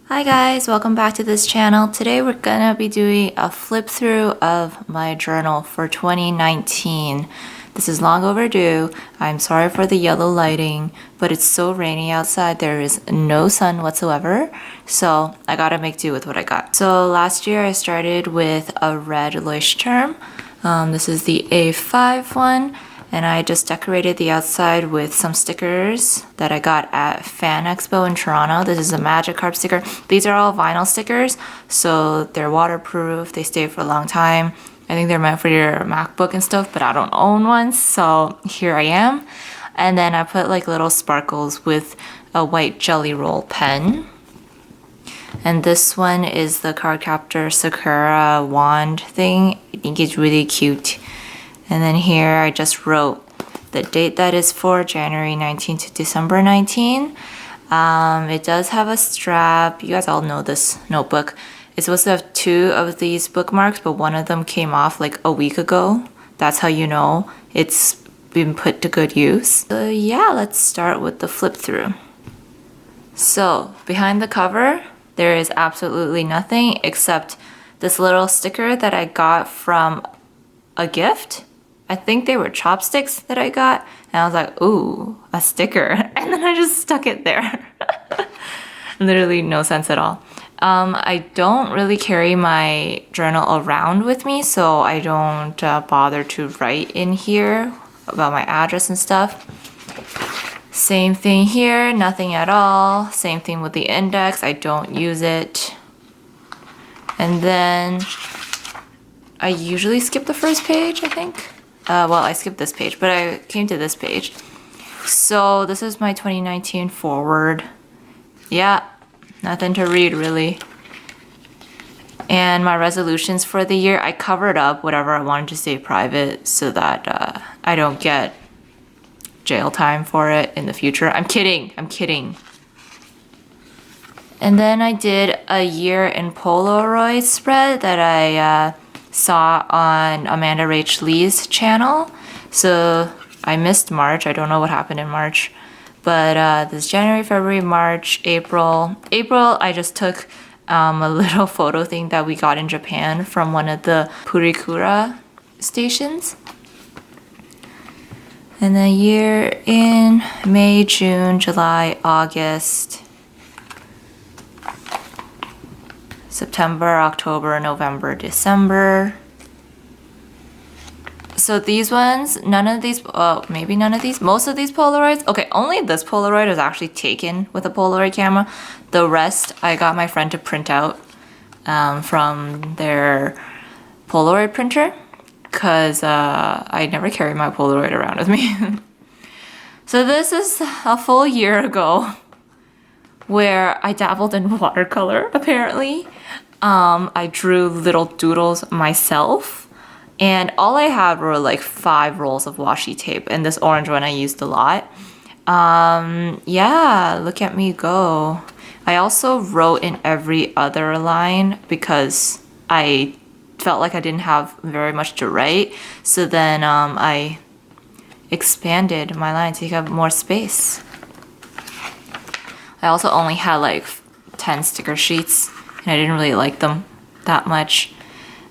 Hi guys, welcome back to this channel. Today we're gonna be doing a flip through of my journal for 2019. This is long overdue. I'm sorry for the yellow lighting, but it's so rainy outside. There is no sun whatsoever, so I gotta make do with what I got. So last year I started with a red Leuchtturm. This is the A5 one. And I just decorated the outside with some stickers that I got at Fan Expo in Toronto. This is a Magikarp sticker. These are all vinyl stickers, so they're waterproof. They stay for a long time. I think they're meant for your MacBook and stuff, but I don't own one, so here I am. And then I put like little sparkles with a white jelly roll pen. And this one is the Cardcaptor Sakura wand thing. I think it's really cute. And then here I just wrote the date that is for January 19 to December 19. It does have a strap. You guys all know this notebook. It's supposed to have two of these bookmarks, but one of them came off like a week ago. That's how you know it's been put to good use. So yeah, let's start with the flip through. So behind the cover, there is absolutely nothing except this little sticker that I got from a gift. I think they were chopsticks that I got, and I was like, ooh, a sticker. And then I just stuck it there. Literally no sense at all. I don't really carry my journal around with me, so I don't bother to write in here about my address and stuff. Same thing here, nothing at all. Same thing with the index, I don't use it. And then I usually skip the first page, I think. Well, I skipped this page, but I came to this page. So this is my 2019 forward. Yeah, nothing to read really. And my resolutions for the year, I covered up whatever I wanted to stay private so that I don't get jail time for it in the future. I'm kidding. And then I did a year in Polaroid spread that I saw on amandarachlee's channel. So I missed March. I don't know what happened in March. But this January, February, March, April. April, I just took a little photo thing that we got in Japan from one of the Purikura stations. And the year in May, June, July, August, September, October, November, December. So these ones, none of these, maybe none of these, most of these Polaroids, okay, only this Polaroid was actually taken with a Polaroid camera. The rest, I got my friend to print out from their Polaroid printer, because I never carry my Polaroid around with me. So this is a full year ago where I dabbled in watercolor, apparently. I drew little doodles myself, and all I had were like 5 rolls of washi tape, and this orange one I used a lot. Yeah, look at me go. I also wrote in every other line because I felt like I didn't have very much to write, so then I expanded my line to take up more space. I also only had like 10 sticker sheets, and I didn't really like them that much.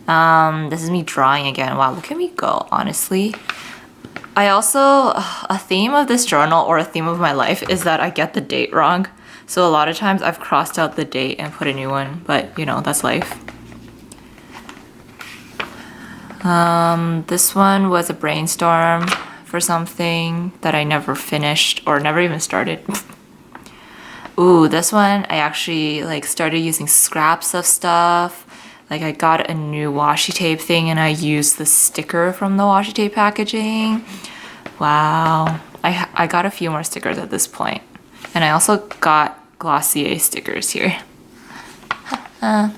This is me drawing again. Wow, look at me go, honestly. I also, a theme of this journal, or a theme of my life, is that I get the date wrong. So a lot of times I've crossed out the date and put a new one, but you know, that's life. This one was a brainstorm for something that I never finished or never even started. Ooh, this one, I actually like started using scraps of stuff. Like I got a new washi tape thing and I used the sticker from the washi tape packaging. Wow. I got a few more stickers at this point. And I also got Glossier stickers here. On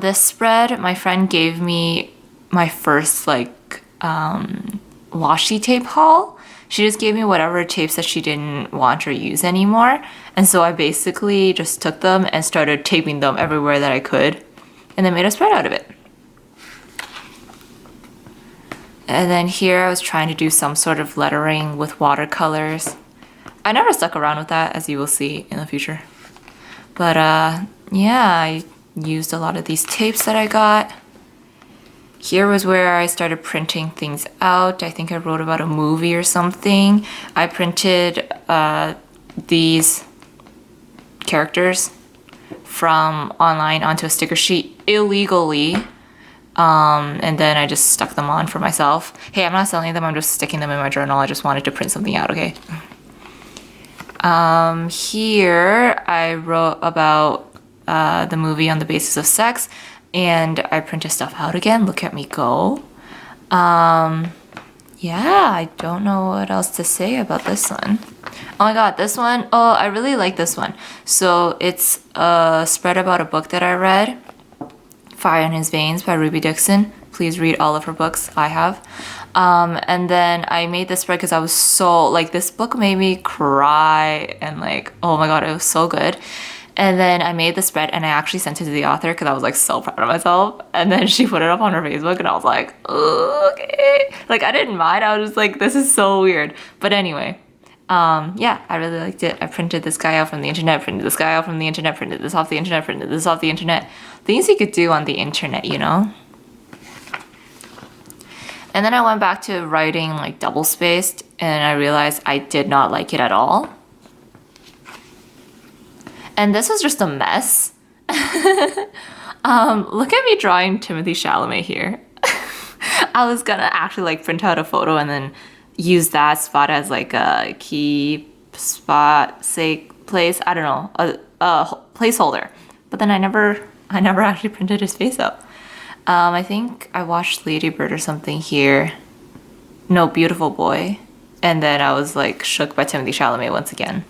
this spread, my friend gave me my first like washi tape haul. She just gave me whatever tapes that she didn't want or use anymore. And so I basically just took them and started taping them everywhere that I could, and then made a spread out of it. And then here I was trying to do some sort of lettering with watercolors. I never stuck around with that, as you will see in the future. But yeah, I used a lot of these tapes that I got. Here was where I started printing things out. I think I wrote about a movie or something. I printed these characters from online onto a sticker sheet illegally. And then I just stuck them on for myself. Hey, I'm not selling them, I'm just sticking them in my journal. I just wanted to print something out, okay? Here I wrote about the movie On the Basis of Sex, and I printed stuff out again. Look at me go. Yeah, I don't know what else to say about this one. Oh my god, this one, oh, I really like this one. So it's a spread about a book that I read, Fire in His Veins by Ruby Dixon. Please read all of her books, I have. And then I made this spread because I was so, like, this book made me cry and like, oh my god, it was so good. And then I made the spread and I actually sent it to the author because I was like so proud of myself. And then she put it up on her Facebook and I was like, okay. Like I didn't mind. I was just like, this is so weird. But anyway, yeah, I really liked it. I printed this guy out from the internet, printed this guy out from the internet, printed this off the internet, printed this off the internet. Things you could do on the internet, you know? And then I went back to writing like double-spaced and I realized I did not like it at all. And this was just a mess. Look at me drawing Timothée Chalamet here. I was gonna actually like print out a photo and then use that spot as like a key spot, say place, I don't know, a placeholder. But then I never actually printed his face out. I think I watched Lady Bird or something here. No, Beautiful Boy. And then I was like shook by Timothée Chalamet once again.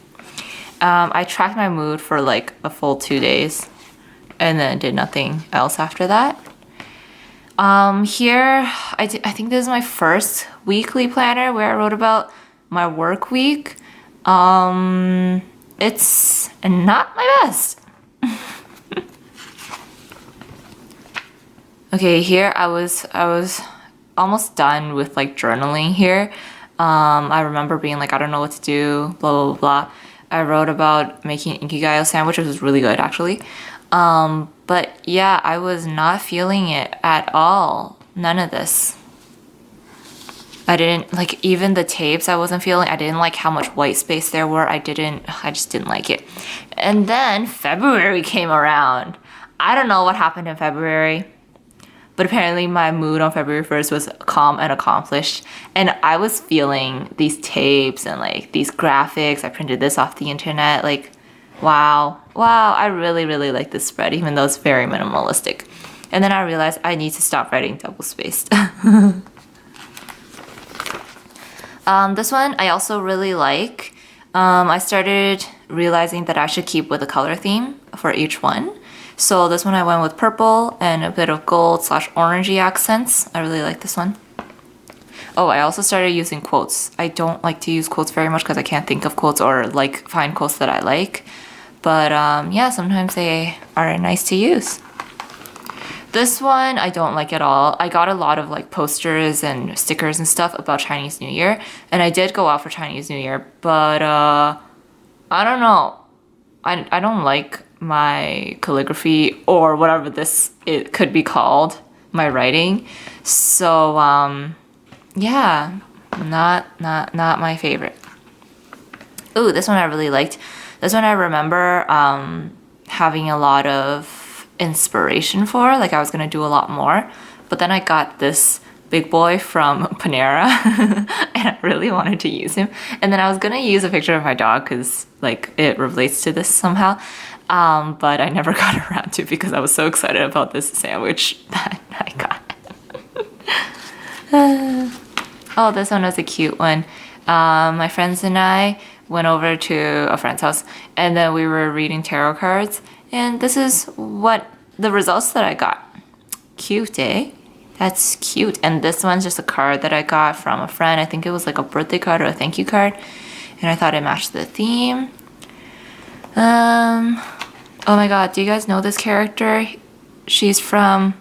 I tracked my mood for like a full 2 days and then did nothing else after that. Here, I think this is my first weekly planner where I wrote about my work week. It's not my best. Okay, here I was almost done with like journaling here. I remember being like, I don't know what to do, blah, blah, blah. I wrote about making Indigo sandwich, which was really good actually. But yeah, I was not feeling it at all. None of this. I didn't like even the tapes I wasn't feeling. I didn't like how much white space there were. I just didn't like it. And then February came around. I don't know what happened in February, but apparently my mood on February 1st was calm and accomplished. And I was feeling these tapes and like these graphics. I printed this off the internet. Like, wow, I really, really like this spread, even though it's very minimalistic. And then I realized I need to stop writing double-spaced. This one I also really like. I started realizing that I should keep with a color theme for each one. So this one I went with purple and a bit of gold / orangey accents. I really like this one. Oh, I also started using quotes. I don't like to use quotes very much because I can't think of quotes or like find quotes that I like. But yeah, sometimes they are nice to use. This one I don't like at all. I got a lot of like posters and stickers and stuff about Chinese New Year. And I did go out for Chinese New Year, but I don't know. I don't like my calligraphy or whatever it could be called, my writing. So yeah, not my favorite. Ooh, this one I really liked. This one I remember having a lot of inspiration for, like I was gonna do a lot more, but then I got this big boy from Panera and I really wanted to use him. And then I was gonna use a picture of my dog because like it relates to this somehow. But I never got around to it because I was so excited about this sandwich that I got. Oh, this one was a cute one. My friends and I went over to a friend's house and then we were reading tarot cards. And this is what the results that I got. Cute, eh? That's cute. And this one's just a card that I got from a friend. I think it was like a birthday card or a thank you card. And I thought it matched the theme. Oh my god, do you guys know this character? She's from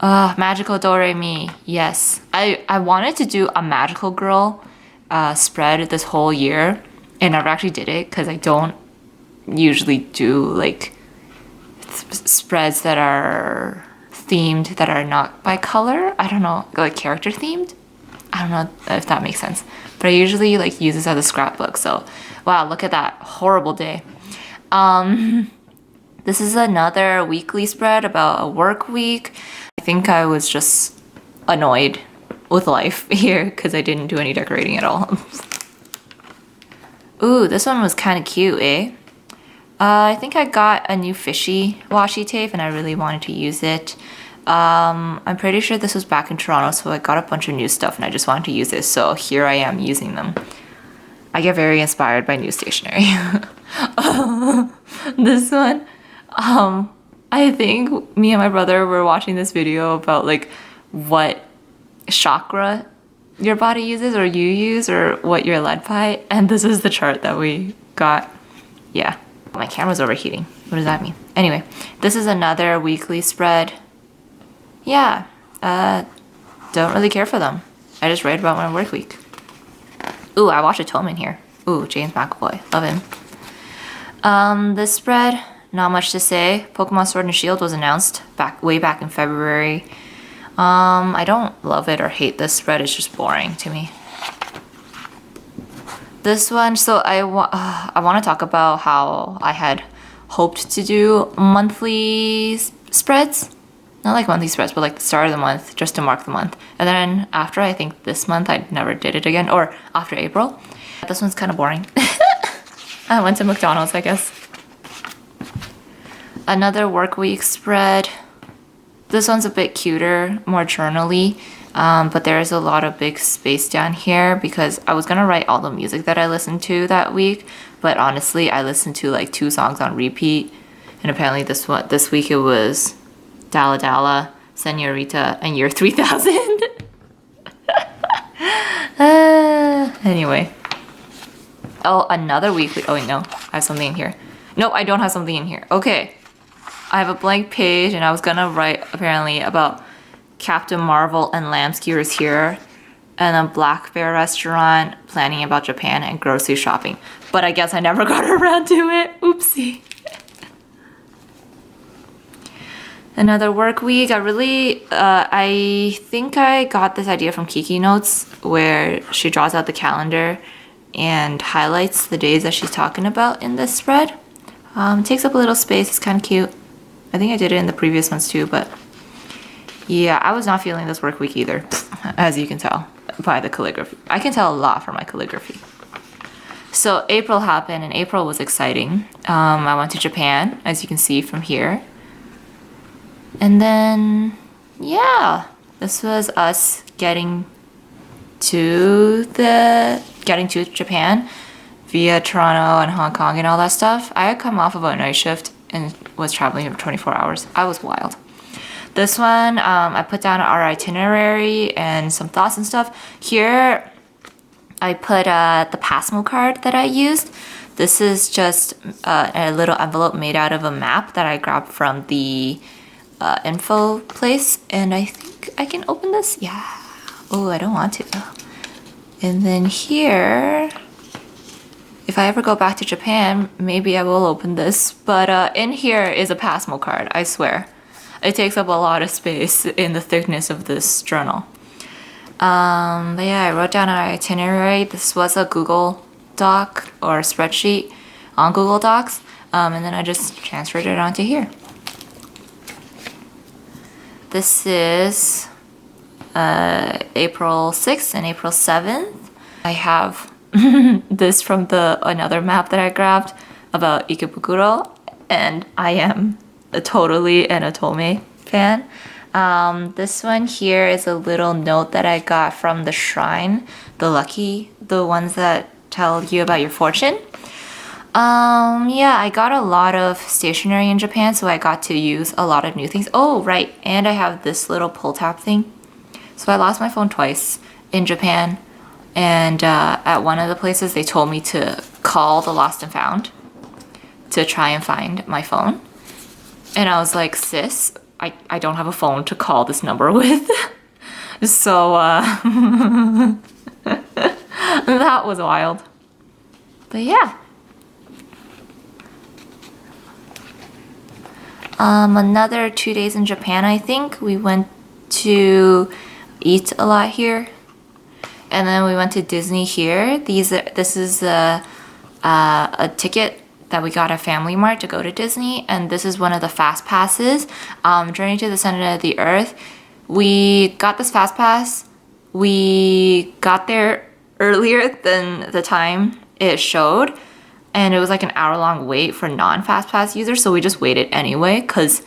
Magical Do-Re-Mi. Yes. I wanted to do a magical girl spread this whole year and never actually did it because I don't usually do like spreads that are themed that are not by color. I don't know, like character themed. I don't know if that makes sense, but I usually like use this as a scrapbook. So wow, look at that horrible day. This is another weekly spread about a work week. I think I was just annoyed with life here because I didn't do any decorating at all. Ooh, this one was kind of cute, eh? I think I got a new fishy washi tape and I really wanted to use it. I'm pretty sure this was back in Toronto, so I got a bunch of new stuff and I just wanted to use it, so here I am using them. I get very inspired by new stationery. This one, I think me and my brother were watching this video about like what chakra your body uses or you use or what you're led by, and this is the chart that we got. Yeah, my camera's overheating. What does that mean? Anyway, this is another weekly spread. Yeah, don't really care for them. I just write about my work week. Ooh, I watched a tome in here. Ooh, James McAvoy, love him. This spread, not much to say. Pokemon Sword and Shield was announced way back in February. I don't love it or hate this spread, it's just boring to me. This one, so I want to talk about how I had hoped to do monthly spreads. Not like monthly spreads, but like the start of the month, just to mark the month. And then after, I think this month, I never did it again. Or after April. This one's kind of boring. I went to McDonald's, I guess. Another work week spread. This one's a bit cuter, more journal-y. But there is a lot of big space down here because I was gonna write all the music that I listened to that week. But honestly, I listened to like 2 songs on repeat. And apparently this week it was Dalla Dalla, Senorita, and Year 3000. Anyway. Oh, another weekly. Oh, wait, no. I have something in here. No, I don't have something in here. Okay. I have a blank page, and I was gonna write, apparently, about Captain Marvel and lamb skewers here, and a Black Bear restaurant, planning about Japan, and grocery shopping. But I guess I never got around to it. Oopsie. Another work week. I think I got this idea from kkinotes where she draws out the calendar and highlights the days that she's talking about in this spread. It takes up a little space. It's kind of cute. I think I did it in the previous ones too, but yeah, I was not feeling this work week either, as you can tell by the calligraphy. I can tell a lot from my calligraphy. So April happened, and April was exciting. I went to Japan, as you can see from here. And then, yeah, this was us getting to Japan via Toronto and Hong Kong and all that stuff. I had come off of a night shift and was traveling for 24 hours. I was wild. This one, I put down our itinerary and some thoughts and stuff. Here, I put the Passmo card that I used. This is just a little envelope made out of a map that I grabbed from the info place, and I think I can open this. Yeah. Oh, I don't want to. And then here, if I ever go back to Japan, maybe I will open this. But in here is a Passmo card, I swear. It takes up a lot of space in the thickness of this journal. But yeah, I wrote down an itinerary. This was a Google Doc or a spreadsheet on Google Docs. And then I just transferred it onto here. This is April 6th and April 7th. I have this from another map that I grabbed about Ikebukuro, and I am totally an Otome fan. This one here is a little note that I got from the shrine, the ones that tell you about your fortune. Yeah, I got a lot of stationery in Japan, so I got to use a lot of new things. Oh, right, and I have this little pull tab thing. So I lost my phone twice in Japan, and at one of the places they told me to call the lost and found to try and find my phone. And I was like, sis, I don't have a phone to call this number with. So that was wild. But yeah. Another 2 days in Japan, I think. We went to eat a lot here. And then we went to Disney here. This is a ticket that we got at Family Mart to go to Disney. And this is one of the fast passes. Journey to the Center of the Earth. We got this fast pass. We got there earlier than the time it showed. And it was like an hour-long wait for non-fast pass users. So we just waited anyway because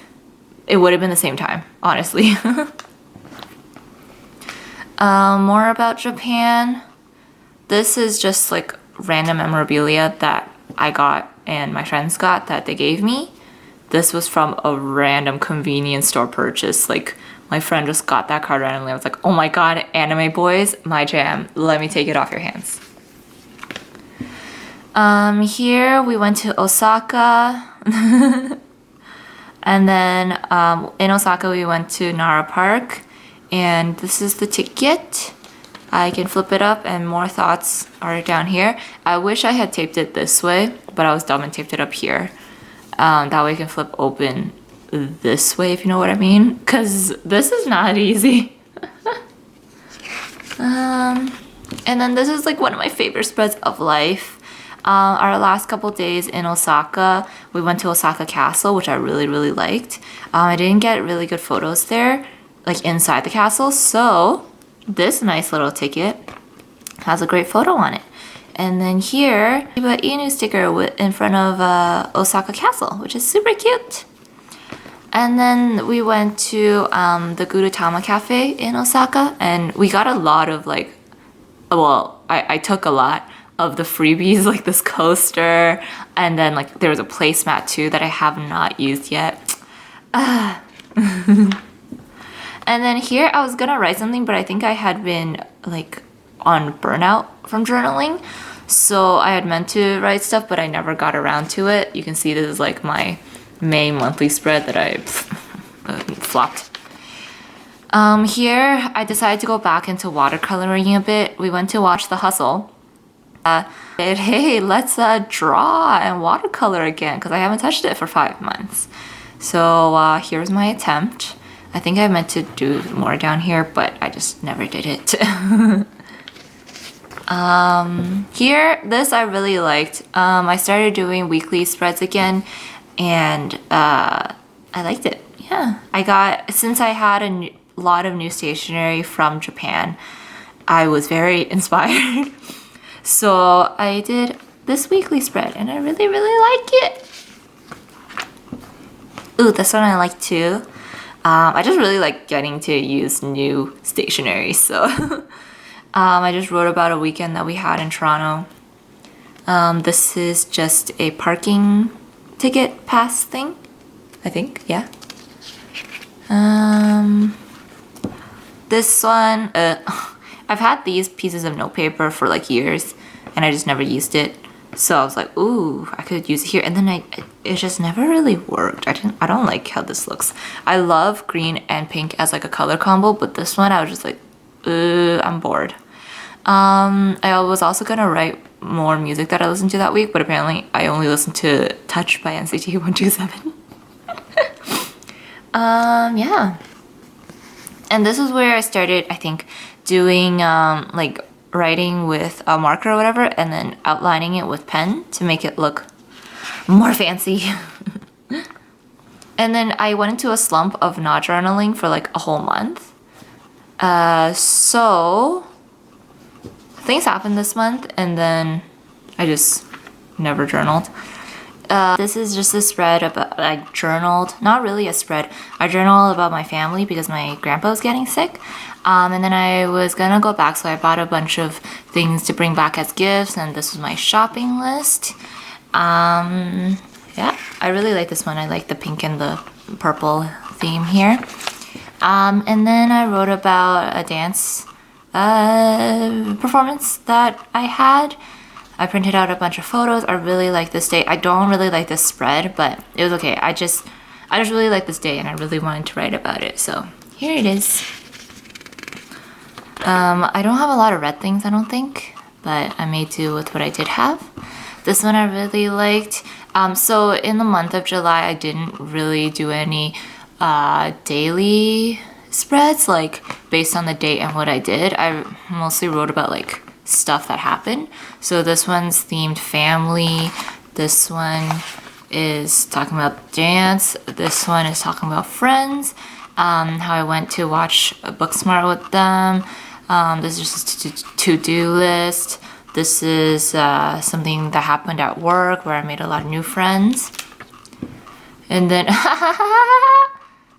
it would have been the same time, honestly. More about Japan. This is just like random memorabilia that I got and my friends got that they gave me. This was from a random convenience store purchase. Like my friend just got that card randomly. I was like, oh my god, anime boys, my jam. Let me take it off your hands. Here we went to Osaka. And then in Osaka we went to Nara Park. And this is the ticket. I can flip it up and more thoughts are down here. I wish I had taped it this way, but I was dumb and taped it up here. That way I can flip open this way, if you know what I mean. Because this is not easy. And then this is like one of my favorite spreads of life. Our last couple days in Osaka, we went to Osaka Castle, which I really, really liked. I didn't get really good photos there, like inside the castle, so this nice little ticket has a great photo on it. And then here, Shiba Inu sticker in front of Osaka Castle, which is super cute. And then we went to the Gurutama Cafe in Osaka, and we got a lot of like, well, I took a lot of the freebies, like this coaster, and then like there was a placemat too that I have not used yet. And then here I was gonna write something, but I think I had been like on burnout from journaling. So I had meant to write stuff, but I never got around to it. You can see this is like my May monthly spread that I flopped. Here I decided to go back into watercoloring a bit. We went to watch The Hustle. Hey, let's draw and watercolor again because I haven't touched it for 5 months. So here's my attempt. I think I meant to do more down here, but I just never did it. Here, this I really liked. I started doing weekly spreads again, and I liked it. Yeah, since I had a lot of new stationery from Japan, I was very inspired. So I did this weekly spread, and I really, really like it. Ooh, this one I like too. I just really like getting to use new stationery, so I just wrote about a weekend that we had in Toronto. This is just a parking ticket pass thing, I think, yeah. This one, I've had these pieces of notepaper for like years, and I just never used it. So I was like, ooh, I could use it here. And then it just never really worked. I don't like how this looks. I love green and pink as like a color combo, but this one I was just like, I'm bored. I was also gonna write more music that I listened to that week, but apparently I only listened to Touch by NCT 127. Yeah. And this is where I started, I think, doing like writing with a marker or whatever, and then outlining it with pen to make it look more fancy. And then I went into a slump of not journaling for like a whole month. So things happened this month, and then I just never journaled. This is just a spread about, I journaled, not really a spread, I journaled about my family because my grandpa was getting sick. And then I was gonna go back, so I bought a bunch of things to bring back as gifts, and this was my shopping list. Yeah, I really like this one. I like the pink and the purple theme here. And then I wrote about a dance performance that I had. I printed out a bunch of photos. I really like this day. I don't really like this spread, but it was okay. I just really like this day, and I really wanted to write about it. So here it is. I don't have a lot of red things, I don't think, but I made do with what I did have. This one I really liked. So in the month of July, I didn't really do any daily spreads, like based on the date and what I did. I mostly wrote about like stuff that happened. So this one's themed family. This one is talking about dance. This one is talking about friends. How I went to watch Booksmart with them. This is just a to-do list. This is something that happened at work where I made a lot of new friends. And then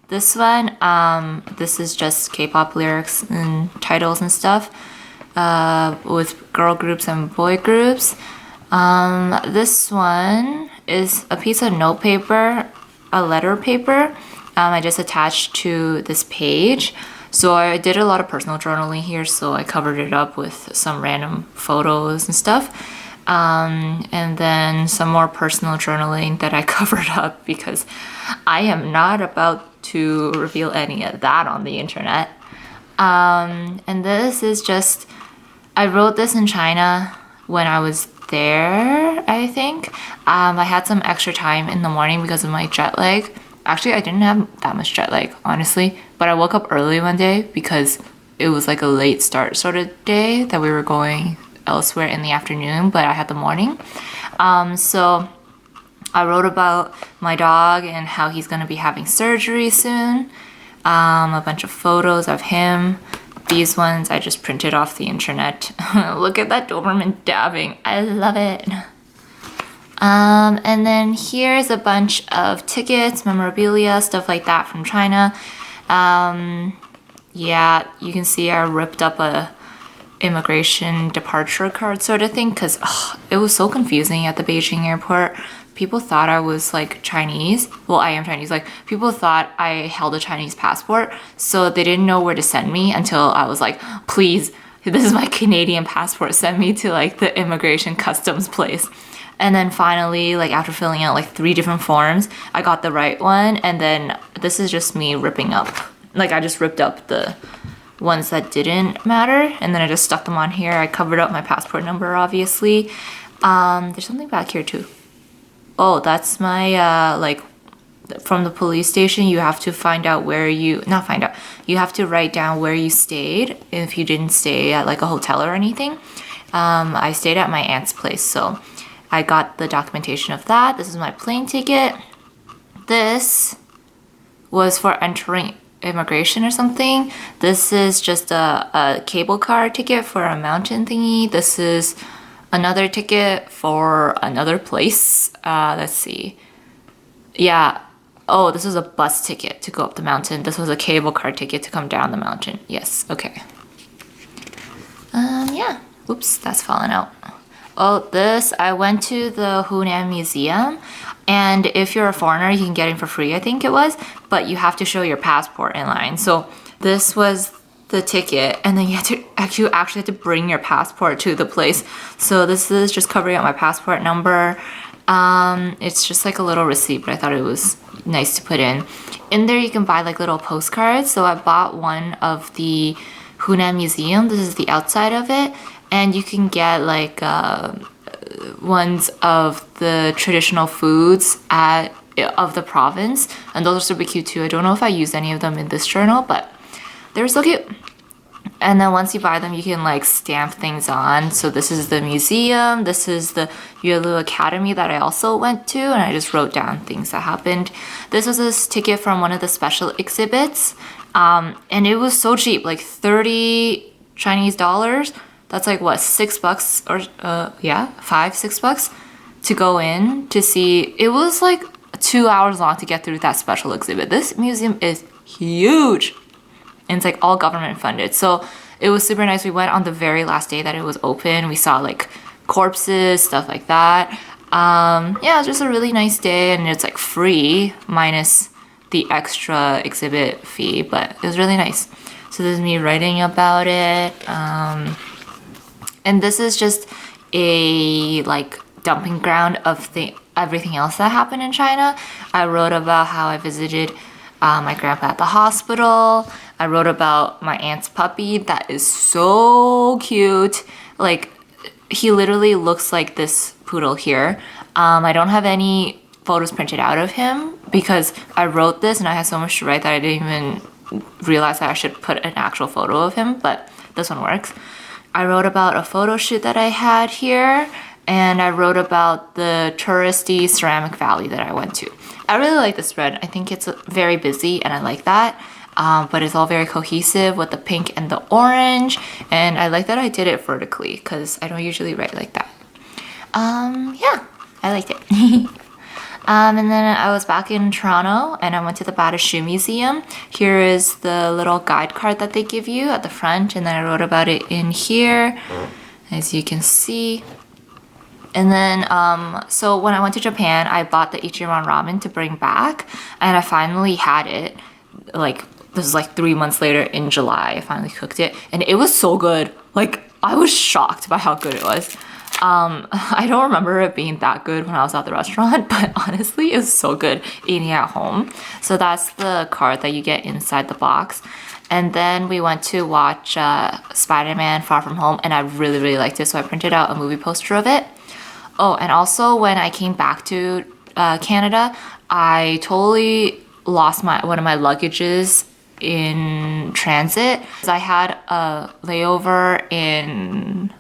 this one, this is just K-pop lyrics and titles and stuff with girl groups and boy groups. This one is a piece of note paper, a letter paper. I just attached to this page. So I did a lot of personal journaling here, so I covered it up with some random photos and stuff. And then some more personal journaling that I covered up because I am not about to reveal any of that on the internet. And this is just, I wrote this in China when I was there, I think. I had some extra time in the morning because of my jet lag. Actually, I didn't have that much jet lag, honestly. But I woke up early one day because it was like a late start sort of day that we were going elsewhere in the afternoon, but I had the morning. So I wrote about my dog and how he's going to be having surgery soon. A bunch of photos of him. These ones I just printed off the internet. Look at that Doberman dabbing. I love it. And then here's a bunch of tickets, memorabilia, stuff like that from China. Yeah, you can see I ripped up a immigration departure card sort of thing because it was so confusing at the Beijing airport. People thought I was like Chinese. Well, I am Chinese. Like people thought I held a Chinese passport, so they didn't know where to send me until I was like, please, this is my Canadian passport. Send me to like the immigration customs place. And then finally, like after filling out like 3 different forms, I got the right one. And then this is just me ripping up. Like I just ripped up the ones that didn't matter. And then I just stuck them on here. I covered up my passport number, obviously. There's something back here too. Oh, that's my, like from the police station, you have to find out where you, not find out, you have to write down where you stayed if you didn't stay at like a hotel or anything. I stayed at my aunt's place, so I got the documentation of that. This is my plane ticket. This was for entering immigration or something. This is just a cable car ticket for a mountain thingy. This is another ticket for another place. Let's see. Yeah. Oh, this was a bus ticket to go up the mountain. This was a cable car ticket to come down the mountain. Yes. Okay. Yeah. Oops, that's fallen out. Oh, this, I went to the Hunan Museum, and if you're a foreigner, you can get in for free, I think it was, but you have to show your passport in line. So this was the ticket, and then you actually have to bring your passport to the place. So this is just covering up my passport number. It's just like a little receipt, but I thought it was nice to put in. In there, you can buy like little postcards. So I bought one of the Hunan Museum. This is the outside of it. And you can get like ones of the traditional foods of the province. And those are super cute too. I don't know if I used any of them in this journal, but they're so cute. And then once you buy them, you can like stamp things on. So this is the museum. This is the Yuelu Academy that I also went to. And I just wrote down things that happened. This was a ticket from one of the special exhibits. And it was so cheap, like 30 Chinese dollars. That's like what, $6 or yeah, $5-6 to go in to see. It was like 2 hours long to get through that special exhibit. This museum is huge. And it's like all government funded. So it was super nice. We went on the very last day that it was open. We saw like corpses, stuff like that. Yeah, it was just a really nice day, and it's like free minus the extra exhibit fee, but it was really nice. So this is me writing about it. And this is just a like dumping ground of everything else that happened in China. I wrote about how I visited my grandpa at the hospital. I wrote about my aunt's puppy that is so cute. Like he literally looks like this poodle here. I don't have any photos printed out of him because I wrote this and I had so much to write that I didn't even realize that I should put an actual photo of him, but this one works. I wrote about a photo shoot that I had here, and I wrote about the touristy ceramic valley that I went to. I really like this spread. I think it's very busy and I like that. But it's all very cohesive with the pink and the orange, and I like that I did it vertically because I don't usually write like that. Yeah, I liked it. And then I was back in Toronto and I went to the Bata Shoe Museum. Here is the little guide card that they give you at the front, and then I wrote about it in here, as you can see. And then, so when I went to Japan, I bought the Ichiran ramen to bring back, and I finally had it. Like, this is like 3 months later in July, I finally cooked it, and it was so good. Like, I was shocked by how good it was. I don't remember it being that good when I was at the restaurant, but honestly, it was so good eating at home. So that's the card that you get inside the box. And then we went to watch Spider-Man Far From Home, and I really, really liked it, so I printed out a movie poster of it. Oh, and also when I came back to Canada, I totally lost one of my luggages in transit. I had a layover in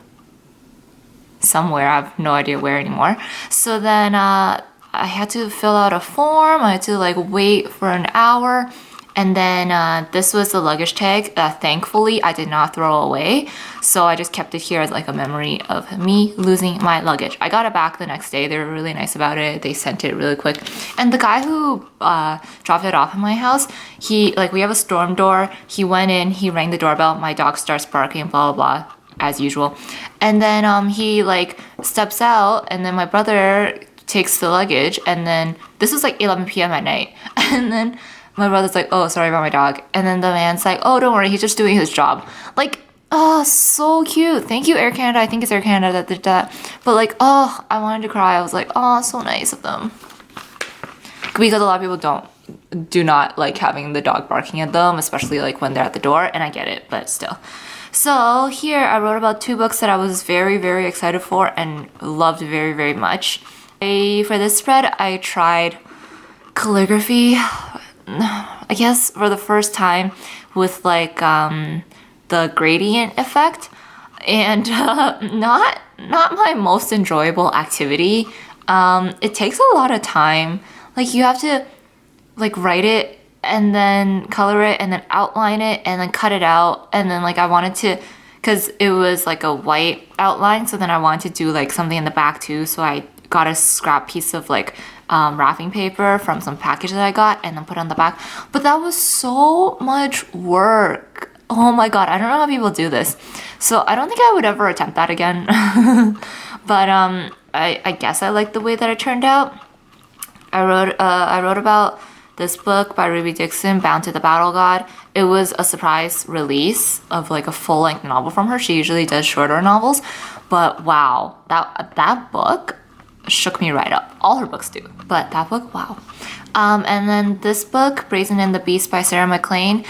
somewhere, I have no idea where anymore. So then I had to fill out a form, I had to like wait for an hour, and then this was the luggage tag that thankfully I did not throw away, so I just kept it here as like a memory of me losing my luggage. I got it back the next day. They were really nice about it. They sent it really quick, and the guy who dropped it off at my house, we have a storm door. He went in, he rang the doorbell, my dog starts barking, blah blah blah, as usual, and then he like steps out, and then my brother takes the luggage, and then this was like 11 p.m. at night, and then my brother's like, oh, sorry about my dog, and then the man's like, oh, don't worry, he's just doing his job. Like, oh, so cute. Thank you, Air Canada. I think it's Air Canada that did that, but like, oh, I wanted to cry. I was like, oh, so nice of them, because a lot of people do not like having the dog barking at them, especially like when they're at the door, and I get it, but still. So here I wrote about 2 books that I was very, very excited for and loved very, very much. For this spread, I tried calligraphy, I guess for the first time, with like the gradient effect, and not my most enjoyable activity. It takes a lot of time. Like, you have to like write it and then color it and then outline it and then cut it out, and then like I wanted to, because it was like a white outline, so then I wanted to do like something in the back too, so I got a scrap piece of like wrapping paper from some package that I got and then put it on the back. But that was so much work. Oh my god, I don't know how people do this, so I don't think I would ever attempt that again. But I guess I like the way that it turned out. I wrote about this book by Ruby Dixon, Bound to the Battle God. It was a surprise release of like a full-length novel from her. She usually does shorter novels, but wow, that book shook me right up. All her books do, but that book, wow. And then this book, Brazen and the Beast by Sarah MacLean.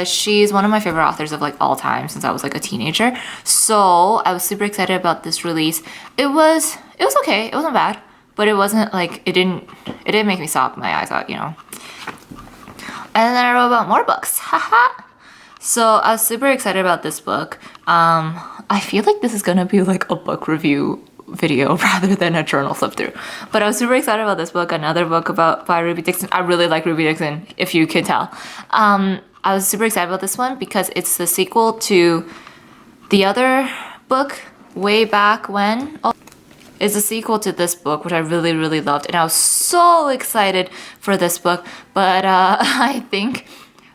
She's one of my favorite authors of like all time since I was like a teenager. So I was super excited about this release. It was okay. It wasn't bad, but it wasn't like, it didn't make me sob my eyes out, you know. And then I wrote about more books, haha. So I was super excited about this book. I feel like this is gonna be like a book review video rather than a journal flip through. But I was super excited about this book, another book by Ruby Dixon. I really like Ruby Dixon, if you can tell. I was super excited about this one because it's the sequel to the other book way back when. It's a sequel to this book, which I really, really loved, and I was so excited for this book, but I think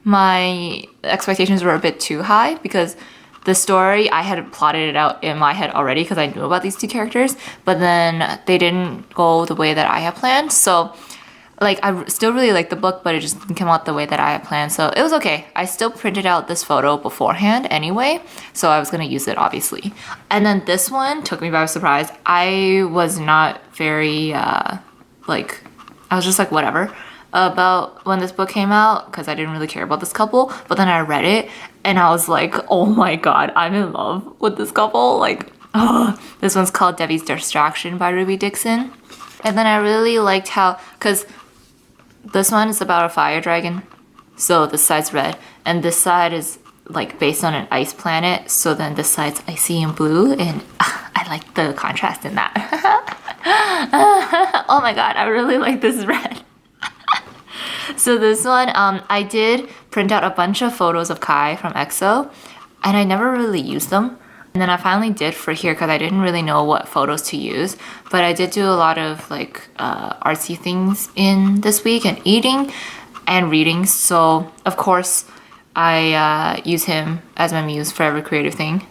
my expectations were a bit too high because the story, I had plotted it out in my head already because I knew about these 2 characters, but then they didn't go the way that I had planned. So like, I still really liked the book, but it just didn't come out the way that I had planned. So it was okay. I still printed out this photo beforehand anyway, so I was gonna use it obviously. And then this one took me by surprise. I was not very I was just like whatever about when this book came out because I didn't really care about this couple, but then I read it and I was like, oh my god, I'm in love with this couple. Like, oh. This one's called Debbie's Distraction by Ruby Dixon. And then I really liked how, because this one is about a fire dragon, so this side's red, and this side is like based on an ice planet, so then this side's icy and blue, and I like the contrast in that. Oh my god, I really like this red. So this one, I did print out a bunch of photos of Kai from EXO, and I never really used them. And then I finally did for here because I didn't really know what photos to use. But I did do a lot of like artsy things in this week and eating and reading. So of course I use him as my muse for every creative thing.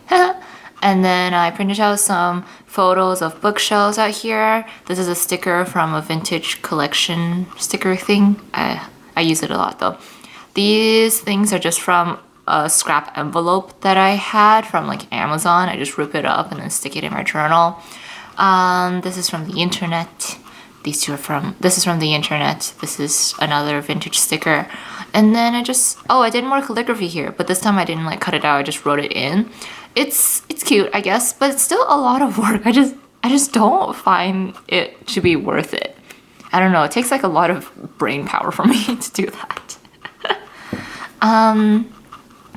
And then I printed out some photos of bookshelves out here. This is a sticker from a vintage collection sticker thing. I use it a lot though. These things are just from a scrap envelope that I had from like Amazon. I just rip it up and then stick it in my journal. This is from the internet. This is from the internet. This is another vintage sticker. And then I did more calligraphy here, but this time I didn't like cut it out, I just wrote it in. It's cute, I guess, but it's still a lot of work. I just don't find it to be worth it. I don't know, it takes like a lot of brain power for me to do that.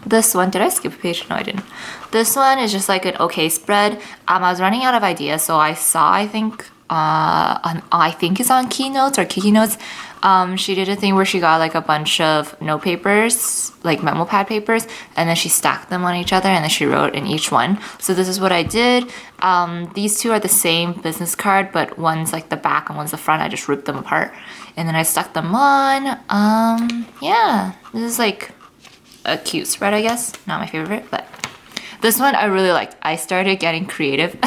This one, did I skip a page? No, I didn't. This one is just like an okay spread. I was running out of ideas, so I saw, I think it's on Keynotes or Kkinotes. She did a thing where she got like a bunch of note papers, like memo pad papers, and then she stacked them on each other and then she wrote in each one. So this is what I did. These two are the same business card, but one's like the back and one's the front. I just ripped them apart and then I stuck them on. Yeah, this is like a cute spread, I guess. Not my favorite, but this one I really liked. I started getting creative.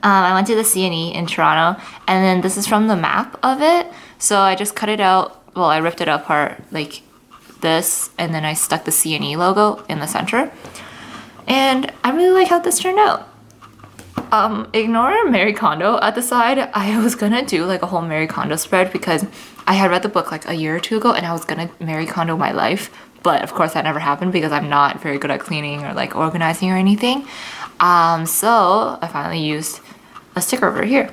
I went to the CNE in Toronto, and then this is from the map of it. So I just cut it out. Well, I ripped it apart like this, and then I stuck the CNE logo in the center. And I really like how this turned out. Ignore Marie Kondo at the side. I was gonna do like a whole Marie Kondo spread because I had read the book like a year or two ago, and I was gonna Marie Kondo my life. But of course that never happened because I'm not very good at cleaning or like organizing or anything. So I finally used a sticker over here.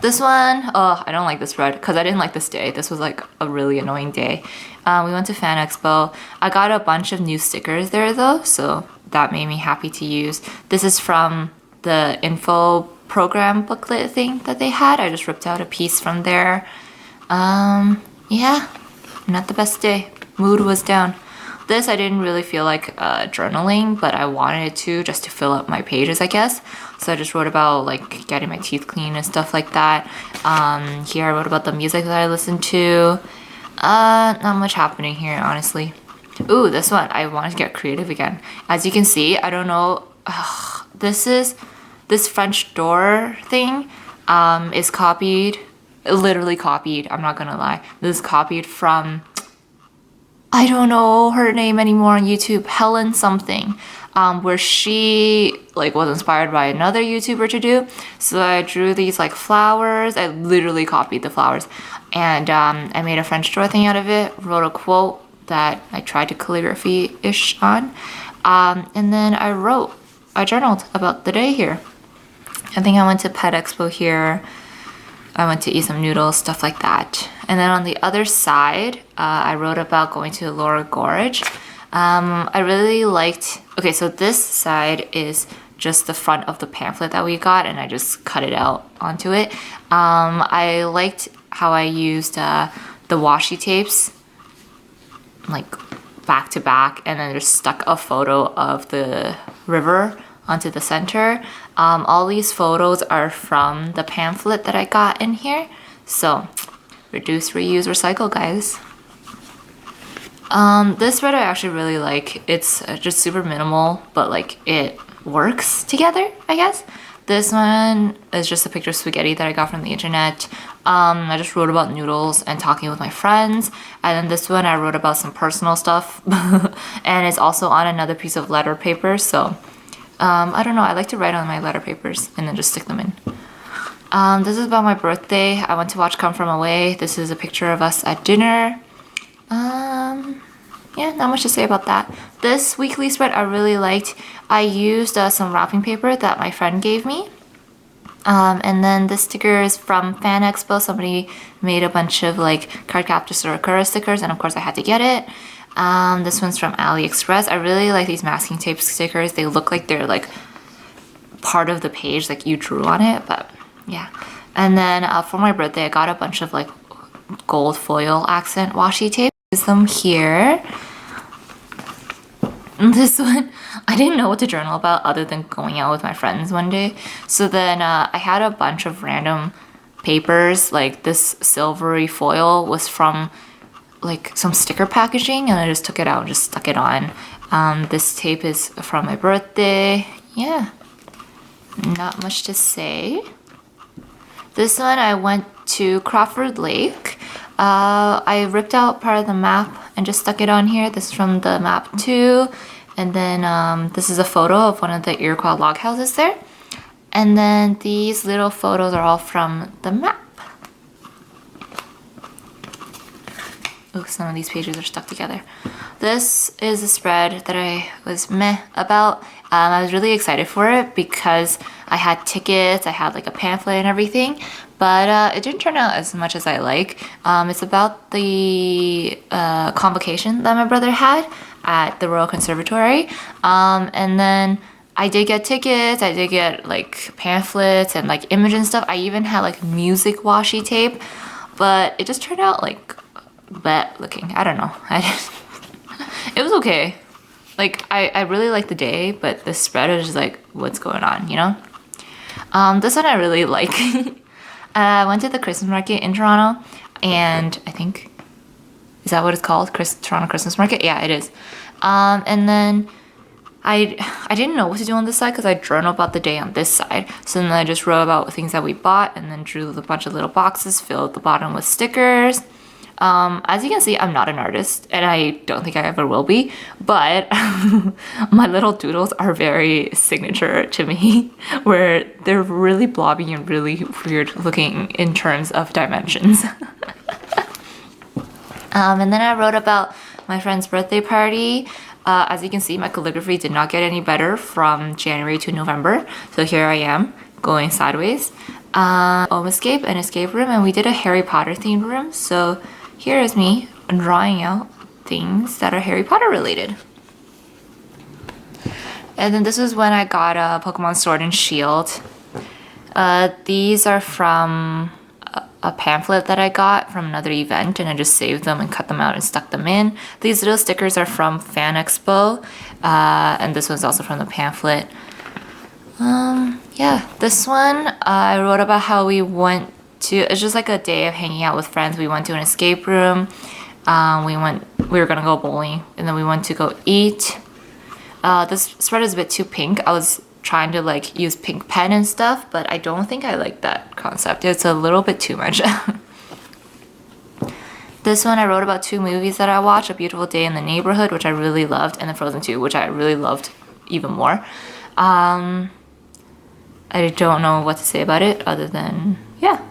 This one, oh, I don't like this spread because I didn't like this day. This was like a really annoying day. We went to Fan Expo. I got a bunch of new stickers there though, so that made me happy to use. This is from the info program booklet thing that they had. I just ripped out a piece from there. Yeah, not the best day. Mood was down. This I didn't really feel like journaling, but I wanted to just to fill up my pages, I guess. So I just wrote about like getting my teeth clean and stuff like that. Here I wrote about the music that I listened to. Not much happening here, honestly. Ooh, this one, I wanted to get creative again. As you can see, I don't know, this French door thing is copied, literally copied, I'm not gonna lie. This is copied from, I don't know her name anymore on YouTube, Helen something, where she like was inspired by another YouTuber to do. So I drew these like flowers. I literally copied the flowers, and I made a French door thing out of it. Wrote a quote that I tried to calligraphy-ish on, and then I journaled about the day here. I think I went to Pet Expo here. I went to eat some noodles, stuff like that. And then on the other side, I wrote about going to Laura Gorge. I really liked, okay, so this side is just the front of the pamphlet that we got, and I just cut it out onto it. I liked how I used the washi tapes, like back to back, and then just stuck a photo of the river onto the center. All these photos are from the pamphlet that I got in here. So reduce, reuse, recycle, guys. This spread I actually really like. It's just super minimal, but like it works together, I guess. This one is just a picture of spaghetti that I got from the internet. I just wrote about noodles and talking with my friends. And then this one I wrote about some personal stuff. And it's also on another piece of letter paper, so I don't know, I like to write on my letter papers and then just stick them in. This is about my birthday. I went to watch Come From Away. This is a picture of us at dinner. Yeah, not much to say about that. This weekly spread I really liked. I used some wrapping paper that my friend gave me. And then this sticker is from Fan Expo. Somebody made a bunch of like Cardcaptor Sakura stickers, and of course I had to get it. This one's from Aliexpress. I really like these masking tape stickers. They look like they're like part of the page, like you drew on it, but yeah. And then for my birthday, I got a bunch of like gold foil accent washi tape. Use them here. And this one, I didn't know what to journal about other than going out with my friends one day. So then I had a bunch of random papers. Like this silvery foil was from like some sticker packaging, and I just took it out and just stuck it on. This tape is from my birthday. Yeah, not much to say. This one, I went to Crawford Lake. I ripped out part of the map and just stuck it on here. This is from the map too. And then this is a photo of one of the Iroquois log houses there. And then these little photos are all from the map. Oh, some of these pages are stuck together. This is a spread that I was meh about. I was really excited for it because I had tickets, I had like a pamphlet and everything, but it didn't turn out as much as I like. It's about the convocation that my brother had at the Royal Conservatory. And then I did get tickets, I did get like pamphlets and like image and stuff. I even had like music washi tape, but it just turned out like bad looking. I don't know. It was okay. Like I really liked the day, but the spread is just like, what's going on, you know? This one I really like. I went to the Christmas market in Toronto, and I think, is that what it's called? Toronto Christmas Market? Yeah, it is. And then I didn't know what to do on this side because I journaled about the day on this side. So then I just wrote about things that we bought and then drew a bunch of little boxes, filled the bottom with stickers. As you can see, I'm not an artist, and I don't think I ever will be, but my little doodles are very signature to me, where they're really blobby and really weird looking in terms of dimensions. And then I wrote about my friend's birthday party. As you can see, my calligraphy did not get any better from January to November, so here I am, going sideways. Home escape and escape room, and we did a Harry Potter themed room, so here is me drawing out things that are Harry Potter related. And then this is when I got a Pokemon Sword and Shield. These are from a pamphlet that I got from another event, and I just saved them and cut them out and stuck them in. These little stickers are from Fan Expo, and this one's also from the pamphlet. Yeah, this one I wrote about how we went to, it's just like a day of hanging out with friends. We went to an escape room. We were gonna go bowling, and then we went to go eat. This spread is a bit too pink. I was trying to like use pink pen and stuff, but I don't think I like that concept. It's a little bit too much. This one I wrote about 2 movies that I watched, A Beautiful Day in the Neighborhood, which I really loved, and then Frozen 2, which I really loved even more. I don't know what to say about it other than, yeah,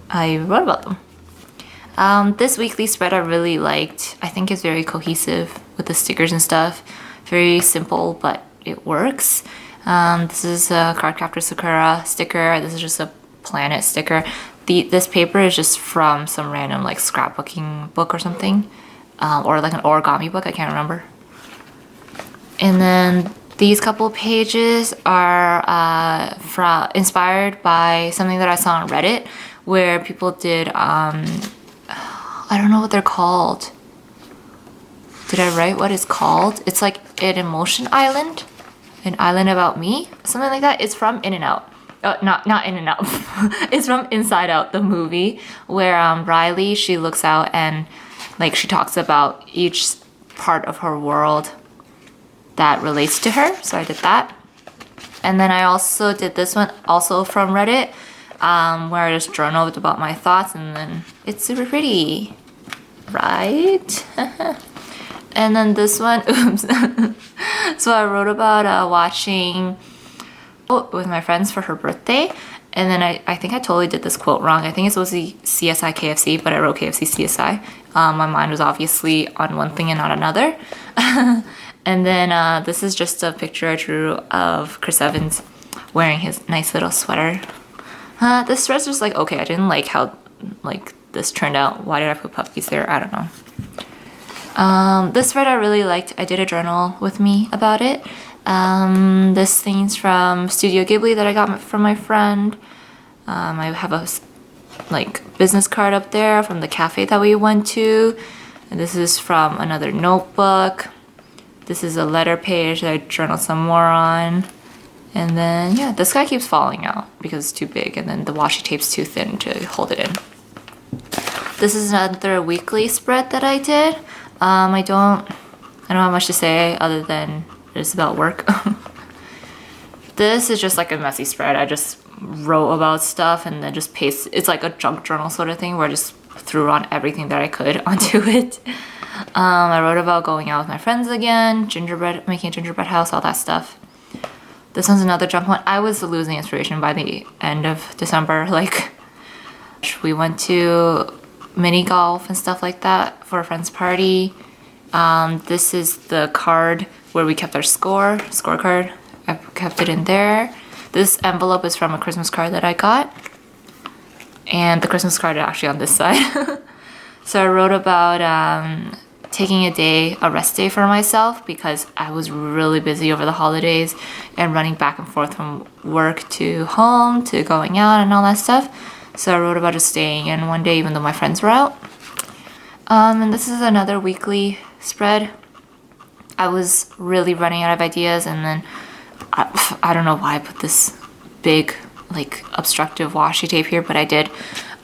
I wrote about them. This weekly spread I really liked. I think it's very cohesive with the stickers and stuff. Very simple, but it works. This is a Cardcaptor Sakura sticker. This is just a planet sticker. This paper is just from some random like scrapbooking book or something. Or like an origami book, I can't remember. And then these couple pages are inspired by something that I saw on Reddit, where people did, I don't know what they're called. Did I write what it's called? It's like an emotion island. An island about me? Something like that. It's from In-N-Out. Not In-N-Out. It's from Inside Out, the movie, where Riley, she looks out and like she talks about each part of her world that relates to her. So I did that. And then I also did this one, also from Reddit, where I just journaled about my thoughts, and then it's super pretty, right? And then this one, oops. So I wrote about watching with my friends for her birthday, and then I think I totally did this quote wrong. I think it's supposed to be CSI KFC, but I wrote KFC CSI. My mind was obviously on one thing and not another. And then this is just a picture I drew of Chris Evans wearing his nice little sweater. This dress was like okay. I didn't like how like this turned out. Why did I put puppies there? I don't know. This spread I really liked. I did a journal with me about it. This thing's from Studio Ghibli that I got from my friend. I have a like business card up there from the cafe that we went to. And this is from another notebook. This is a letter page that I journaled some more on. And then, yeah, this guy keeps falling out because it's too big, and then the washi tape's too thin to hold it in. This is another weekly spread that I did. I don't have much to say other than it's about work. This is just like a messy spread. I just wrote about stuff and then just pasted. It's like a junk journal sort of thing where I just threw on everything that I could onto it. I wrote about going out with my friends again, gingerbread, making a gingerbread house, all that stuff. This one's another junk one. I was losing inspiration by the end of December. Like, we went to mini golf and stuff like that for a friend's party. This is the card where we kept our scorecard. I kept it in there. This envelope is from a Christmas card that I got. And the Christmas card is actually on this side. So I wrote about taking a rest day for myself because I was really busy over the holidays and running back and forth from work to home to going out and all that stuff. So I wrote about just staying in one day even though my friends were out. And this is another weekly spread. I was really running out of ideas, and then I don't know why I put this big like obstructive washi tape here, but I did.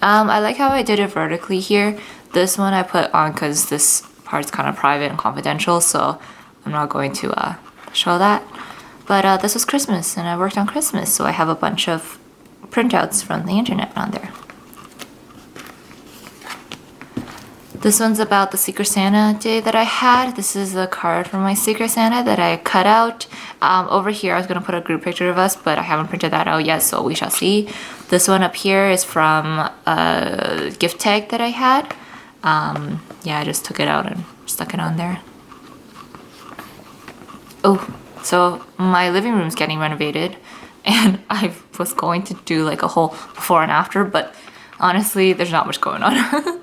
I like how I did it vertically here. This one I put on because this part's kind of private and confidential, so I'm not going to show that. But this was Christmas, and I worked on Christmas, so I have a bunch of printouts from the internet on there. This one's about the Secret Santa day that I had. This is the card from my Secret Santa that I cut out. Over here I was going to put a group picture of us, but I haven't printed that out yet, so we shall see. This one up here is from a gift tag that I had. Yeah, I just took it out and stuck it on there. Oh, so my living room's getting renovated, and I was going to do like a whole before and after, but honestly, there's not much going on.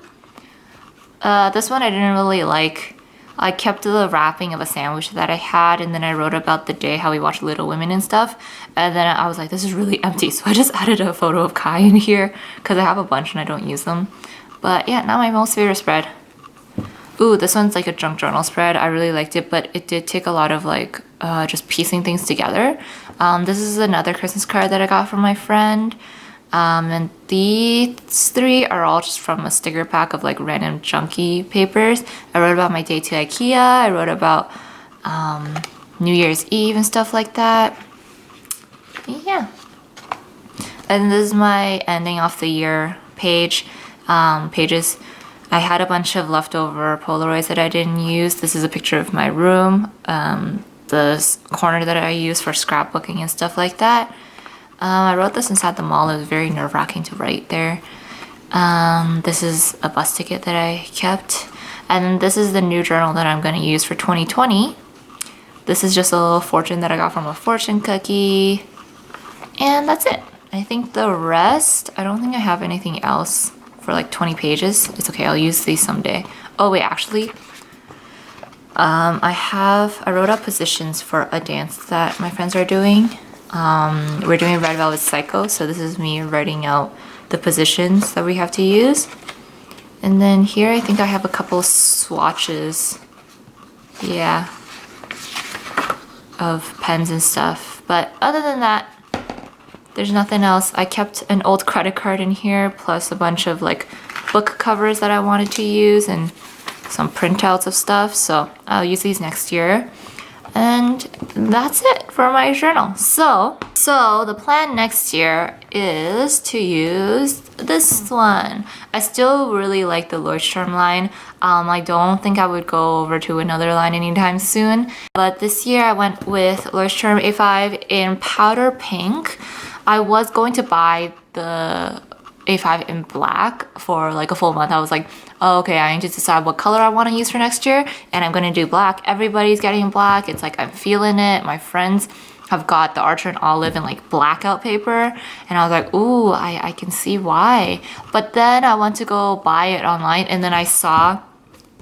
This one I didn't really like. I kept the wrapping of a sandwich that I had, and then I wrote about the day how we watched Little Women and stuff. And then I was like, this is really empty, so I just added a photo of Kai in here because I have a bunch and I don't use them. But yeah, not my most favorite spread. Ooh, this one's like a junk journal spread. I really liked it, but it did take a lot of like just piecing things together. This is another Christmas card that I got from my friend. And these three are all just from a sticker pack of like random junky papers. I wrote about my day to IKEA. I wrote about New Year's Eve and stuff like that. Yeah. And this is my ending off the year pages. I had a bunch of leftover Polaroids that I didn't use. This is a picture of my room. The corner that I use for scrapbooking and stuff like that. I wrote this inside the mall. It was very nerve-wracking to write there. This is a bus ticket that I kept. And this is the new journal that I'm going to use for 2020. This is just a little fortune that I got from a fortune cookie. And that's it. I think the rest, I don't think I have anything else for like 20 pages. It's okay, I'll use these someday. Oh wait, actually, I wrote up positions for a dance that my friends are doing. We're doing Red Velvet Psycho, so this is me writing out the positions that we have to use. And then here I think I have a couple swatches, yeah, of pens and stuff. But other than that, there's nothing else. I kept an old credit card in here, plus a bunch of like book covers that I wanted to use and some printouts of stuff, so I'll use these next year. And that's it for my journal. So the plan next year is to use this one. I still really like the Leuchtturm line. I don't think I would go over to another line anytime soon. But this year I went with Leuchtturm A5 in powder pink. I was going to buy the A5 in black for like a full month. I was like, oh, okay, I need to decide what color I want to use for next year, and I'm gonna do black. Everybody's getting black. It's like I'm feeling it. My friends I've got the Archer and Olive in like blackout paper, and I was like, ooh, I can see why. But then I went to go buy it online, and then I saw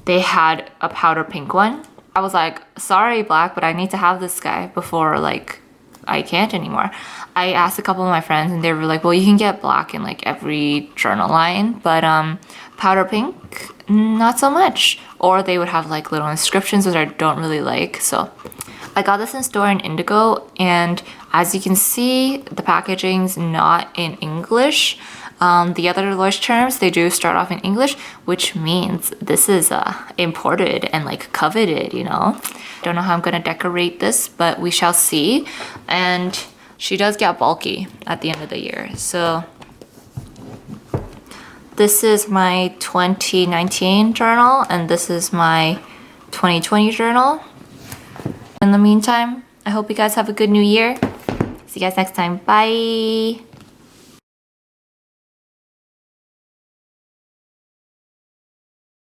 they had a powder pink one. I was like, sorry black, but I need to have this guy before like I can't anymore. I asked a couple of my friends and they were like, well, you can get black in like every journal line, but powder pink, not so much. Or they would have like little inscriptions, which I don't really like. So I got this in store in Indigo, and as you can see, the packaging's not in English. The other Leuchtturms terms, they do start off in English, which means this is imported and like coveted, you know? Don't know how I'm gonna decorate this, but we shall see. And she does get bulky at the end of the year. So this is my 2019 journal, and this is my 2020 journal. In the meantime, I hope you guys have a good new year. See you guys next time. Bye!